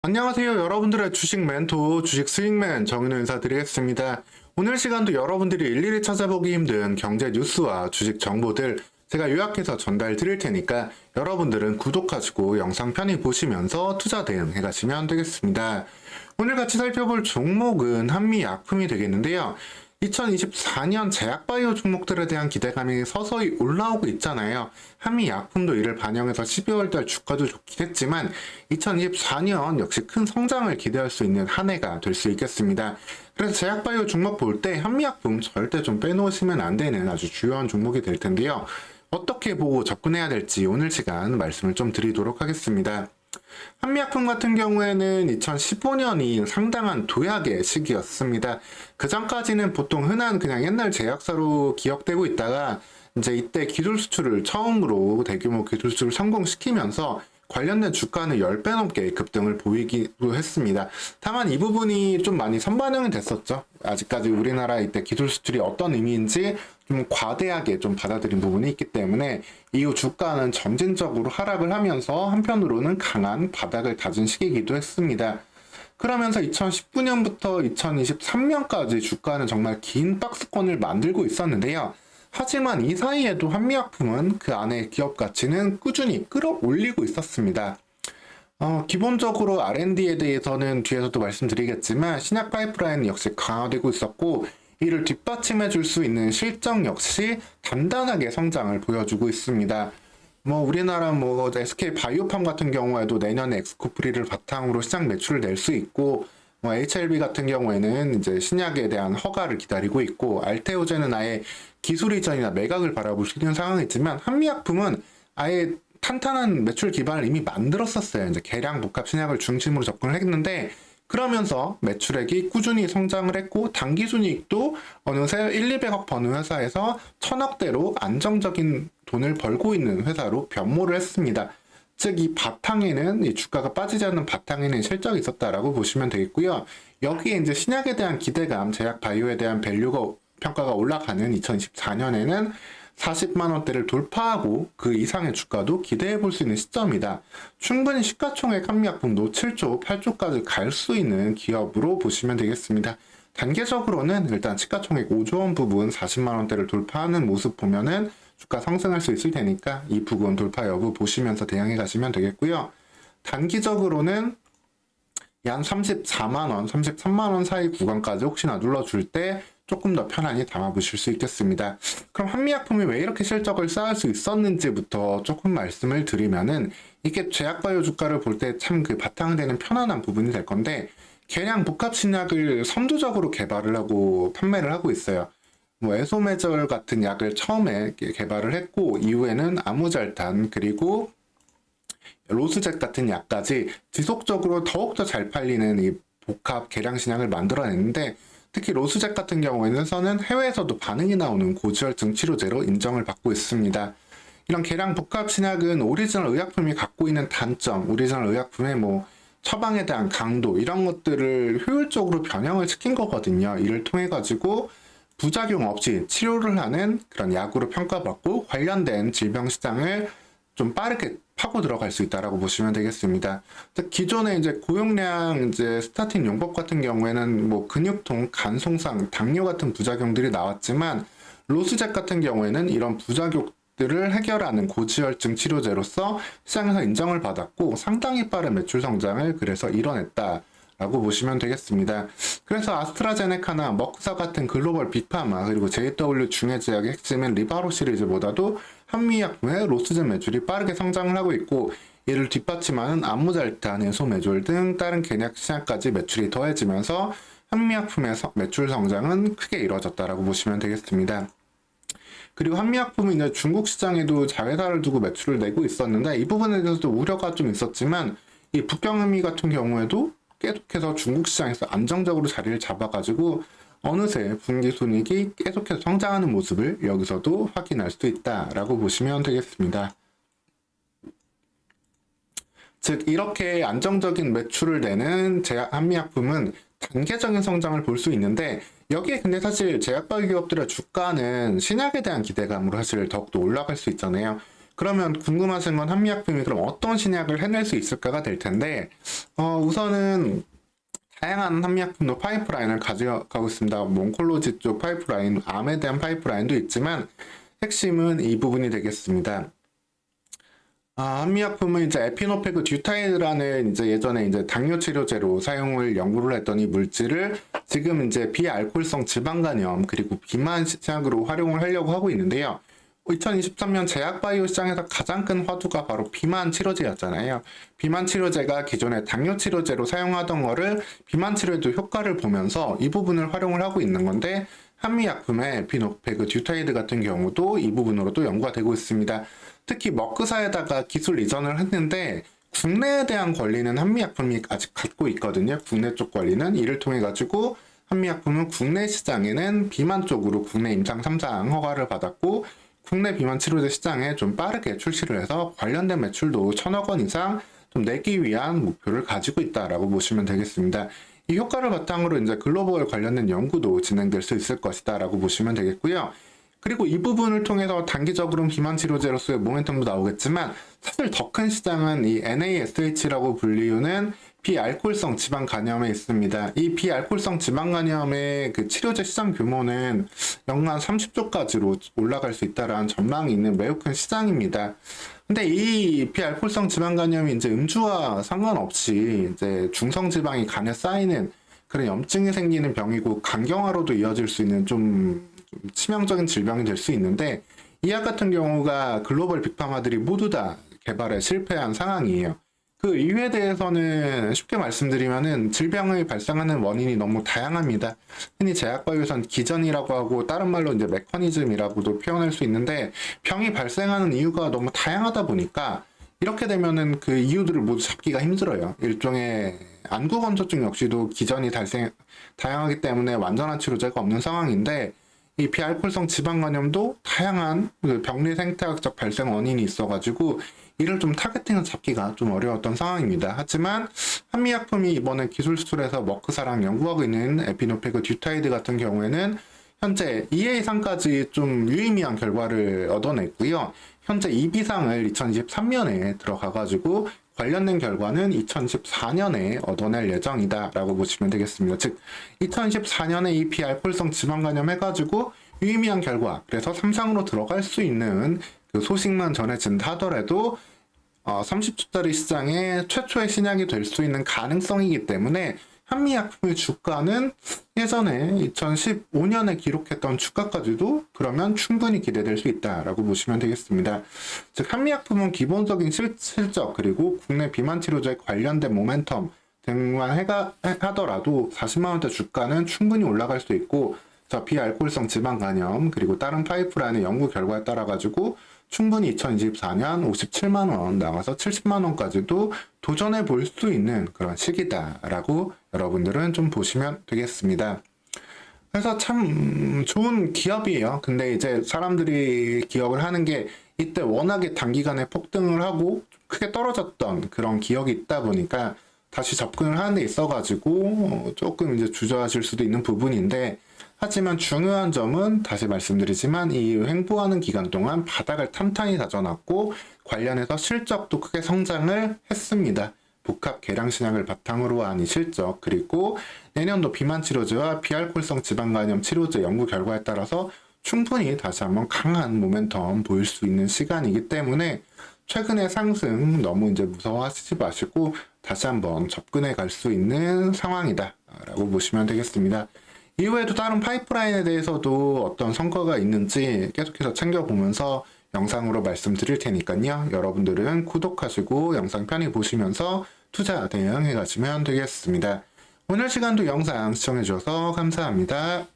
안녕하세요. 여러분들의 주식 멘토, 주식 스윙맨 정인호 인사드리겠습니다. 오늘 시간도 여러분들이 일일이 찾아보기 힘든 경제 뉴스와 주식 정보들 제가 요약해서 전달 드릴 테니까 여러분들은 구독하시고 영상 편히 보시면서 투자 대응해 가시면 되겠습니다. 오늘 같이 살펴볼 종목은 한미약품이 되겠는데요. 2024년 제약바이오 종목들에 대한 기대감이 서서히 올라오고 있잖아요. 한미약품도 이를 반영해서 12월달 주가도 좋긴 했지만 2024년 역시 큰 성장을 기대할 수 있는 한 해가 될 수 있겠습니다. 그래서 제약바이오 종목 볼 때 한미약품 절대 좀 빼놓으시면 안 되는 아주 주요한 종목이 될 텐데요. 어떻게 보고 접근해야 될지 오늘 시간 말씀을 좀 드리도록 하겠습니다. 한미약품 같은 경우에는 2015년이 상당한 도약의 시기였습니다. 그 전까지는 보통 흔한 그냥 옛날 제약사로 기억되고 있다가 이제 이때 기술 수출을 처음으로 대규모 기술 수출을 성공시키면서 관련된 주가는 10배 넘게 급등을 보이기도 했습니다. 다만 이 부분이 좀 많이 선반영이 됐었죠. 아직까지 우리나라 이때 기술 수출이 어떤 의미인지 좀 과대하게 좀 받아들인 부분이 있기 때문에 이후 주가는 점진적으로 하락을 하면서 한편으로는 강한 바닥을 다진 시기이기도 했습니다. 그러면서 2019년부터 2023년까지 주가는 정말 긴 박스권을 만들고 있었는데요. 하지만 이 사이에도 한미약품은 그 안에 기업 가치는 꾸준히 끌어올리고 있었습니다. 기본적으로 R&D에 대해서는 뒤에서도 말씀드리겠지만 신약 파이프라인 역시 강화되고 있었고 이를 뒷받침해 줄 수 있는 실적 역시 단단하게 성장을 보여주고 있습니다. 우리나라 SK 바이오팜 같은 경우에도 내년에 엑스코프리를 바탕으로 시장 매출을 낼 수 있고 HLB 같은 경우에는 이제 신약에 대한 허가를 기다리고 있고 알테오젠은 아예 기술 이전이나 매각을 바라볼 수 있는 상황이지만 한미약품은 아예 탄탄한 매출 기반을 이미 만들었었어요. 이제 계량 복합 신약을 중심으로 접근을 했는데 그러면서 매출액이 꾸준히 성장을 했고 당기순이익도 어느새 1,200억 버는 회사에서 1,000억대로 안정적인 돈을 벌고 있는 회사로 변모를 했습니다. 즉 이 바탕에는 이 주가가 빠지지 않는 바탕에는 실적이 있었다라고 보시면 되겠고요. 여기에 이제 신약에 대한 기대감, 제약 바이오에 대한 밸류가 평가가 올라가는 2024년에는 40만 원대를 돌파하고 그 이상의 주가도 기대해 볼 수 있는 시점이다. 충분히 시가총액 한미약품도 7조, 8조까지 갈 수 있는 기업으로 보시면 되겠습니다. 단계적으로는 일단 시가총액 5조 원 부분 40만 원대를 돌파하는 모습 보면은 주가 상승할 수 있을 테니까 이 부분 돌파 여부 보시면서 대응해 가시면 되겠고요. 단기적으로는 약 34만 원, 33만 원 사이 구간까지 혹시나 눌러줄 때 조금 더 편안히 담아보실 수 있겠습니다. 그럼 한미약품이 왜 이렇게 실적을 쌓을 수 있었는지부터 조금 말씀을 드리면은 이게 제약바이오 주가를 볼 때 참 그 바탕되는 편안한 부분이 될 건데 계량 복합 신약을 선두적으로 개발을 하고 판매를 하고 있어요. 에소메절 같은 약을 처음에 개발을 했고 이후에는 아무잘탄 그리고 로스젯 같은 약까지 지속적으로 더욱더 잘 팔리는 이 복합 계량 신약을 만들어냈는데 특히 로스젯 같은 경우에는 해외에서도 반응이 나오는 고지혈증 치료제로 인정을 받고 있습니다. 이런 계량 복합 신약은 오리지널 의약품이 갖고 있는 단점, 오리지널 의약품의 처방에 대한 강도 이런 것들을 효율적으로 변형을 시킨 거거든요. 이를 통해 가지고 부작용 없이 치료를 하는 그런 약으로 평가받고 관련된 질병 시장을 좀 빠르게 파고 들어갈 수 있다라고 보시면 되겠습니다. 기존에 이제 고용량 스타틴 용법 같은 경우에는 근육통, 간손상, 당뇨 같은 부작용들이 나왔지만 로스젯 같은 경우에는 이런 부작용들을 해결하는 고지혈증 치료제로서 시장에서 인정을 받았고 상당히 빠른 매출 성장을 그래서 이뤄냈다. 라고 보시면 되겠습니다. 그래서 아스트라제네카나 머크사 같은 글로벌 빅파마 그리고 JW 중해제약의 핵심인 리바로 시리즈보다도 한미약품의 로스젯 매출이 빠르게 성장을 하고 있고 이를 뒷받침하는 암무잘탄, 에소메졸 등 다른 계약 신약까지 매출이 더해지면서 한미약품의 매출 성장은 크게 이루어졌다라고 보시면 되겠습니다. 그리고 한미약품이 이제 중국 시장에도 자회사를 두고 매출을 내고 있었는데 이 부분에 대해서도 우려가 좀 있었지만 이 북경음이 같은 경우에도 계속해서 중국 시장에서 안정적으로 자리를 잡아가지고 어느새 분기순이익이 계속해서 성장하는 모습을 여기서도 확인할 수 있다라고 보시면 되겠습니다. 즉 이렇게 안정적인 매출을 내는 한미약품은 단계적인 성장을 볼 수 있는데 여기에 근데 사실 제약바이오 기업들의 주가는 신약에 대한 기대감으로 사실 더욱더 올라갈 수 있잖아요. 그러면 궁금하신 건 한미약품이 그럼 어떤 신약을 해낼 수 있을까가 될 텐데 우선은 다양한 한미약품도 파이프라인을 가져가고 있습니다. 몽콜로지 쪽 파이프라인, 암에 대한 파이프라인도 있지만 핵심은 이 부분이 되겠습니다. 한미약품은 이제 에피노페그 듀타이드라는 이제 예전에 이제 당뇨 치료제로 사용을 연구를 했던 이 물질을 지금 이제 비알코올성 지방간염 그리고 비만 시장으로 활용을 하려고 하고 있는데요. 2023년 제약바이오 시장에서 가장 큰 화두가 바로 비만 치료제였잖아요. 비만 치료제가 기존의 당뇨 치료제로 사용하던 거를 비만 치료에도 효과를 보면서 이 부분을 활용을 하고 있는 건데 한미약품의 에피노페그 듀타이드 같은 경우도 이 부분으로도 연구가 되고 있습니다. 특히 머크사에다가 기술 이전을 했는데 국내에 대한 권리는 한미약품이 아직 갖고 있거든요. 국내 쪽 권리는 이를 통해 가지고 한미약품은 국내 시장에는 비만 쪽으로 국내 임상 3상 허가를 받았고 국내 비만 치료제 시장에 좀 빠르게 출시를 해서 관련된 매출도 1,000억 원 이상 좀 내기 위한 목표를 가지고 있다라고 보시면 되겠습니다. 이 효과를 바탕으로 이제 글로벌 관련된 연구도 진행될 수 있을 것이다라고 보시면 되겠고요. 그리고 이 부분을 통해서 단기적으로는 비만 치료제로서의 모멘텀도 나오겠지만 사실 더 큰 시장은 이 NASH라고 불리우는 비알코올성 지방 간염에 있습니다. 이 비알코올성 지방 간염의 그 치료제 시장 규모는 연간 30조까지로 올라갈 수 있다라는 전망이 있는 매우 큰 시장입니다. 근데 이 비알코올성 지방 간염이 이제 음주와 상관없이 이제 중성 지방이 간에 쌓이는 그런 염증이 생기는 병이고 간경화로도 이어질 수 있는 좀 치명적인 질병이 될 수 있는데 이 약 같은 경우가 글로벌 빅파마들이 모두 다 개발에 실패한 상황이에요. 그 이유에 대해서는 쉽게 말씀드리면은 질병의 발생하는 원인이 너무 다양합니다. 흔히 제약바이오에선 기전이라고 하고 다른 말로 이제 메커니즘이라고도 표현할 수 있는데 병이 발생하는 이유가 너무 다양하다 보니까 이렇게 되면은 그 이유들을 모두 잡기가 힘들어요. 일종의 안구건조증 역시도 기전이 다양하기 때문에 완전한 치료제가 없는 상황인데 이 비알코올성 지방간염도 다양한 병리 생태학적 발생 원인이 있어가지고 이를 좀 타겟팅을 잡기가 좀 어려웠던 상황입니다. 하지만 한미약품이 이번에 기술 수출해서 머크사랑 연구하고 있는 에피노페그 듀타이드 같은 경우에는 현재 2A 상까지 좀 유의미한 결과를 얻어냈고요. 현재 2B상을 2023년에 들어가가지고 관련된 결과는 2024년에 얻어낼 예정이다 라고 보시면 되겠습니다. 즉 2024년에 이 비알코올성 지방간염 해가지고 유의미한 결과, 그래서 3상으로 들어갈 수 있는 그 소식만 전해진다 하더라도 30조짜리 시장에 최초의 신약이 될 수 있는 가능성이기 때문에 한미약품의 주가는 예전에 2015년에 기록했던 주가까지도 그러면 충분히 기대될 수 있다라고 보시면 되겠습니다. 즉 한미약품은 기본적인 실적 그리고 국내 비만 치료제 관련된 모멘텀 등만 하더라도 40만 원대 주가는 충분히 올라갈 수 있고 비알코올성 지방 간염 그리고 다른 파이프라인의 연구 결과에 따라 가지고 충분히 2024년 57만 원 나가서 70만 원까지도 도전해 볼 수 있는 그런 시기다라고 여러분들은 좀 보시면 되겠습니다. 그래서 참 좋은 기업이에요. 근데 이제 사람들이 기억을 하는 게 이때 워낙에 단기간에 폭등을 하고 크게 떨어졌던 그런 기억이 있다 보니까 다시 접근을 하는 데 있어가지고 조금 이제 주저하실 수도 있는 부분인데 하지만 중요한 점은 다시 말씀드리지만 이 횡보하는 기간 동안 바닥을 탄탄히 다져놨고 관련해서 실적도 크게 성장을 했습니다. 복합 계량 신약을 바탕으로 한 이 실적 그리고 내년도 비만 치료제와 비알코올성 지방간염 치료제 연구 결과에 따라서 충분히 다시 한번 강한 모멘텀 보일 수 있는 시간이기 때문에 최근의 상승 너무 이제 무서워하시지 마시고 다시 한번 접근해 갈 수 있는 상황이다 라고 보시면 되겠습니다. 이후에도 다른 파이프라인에 대해서도 어떤 성과가 있는지 계속해서 챙겨보면서 영상으로 말씀드릴 테니까요. 여러분들은 구독하시고 영상 편히 보시면서 투자 대응해 가시면 되겠습니다. 오늘 시간도 영상 시청해 주셔서 감사합니다.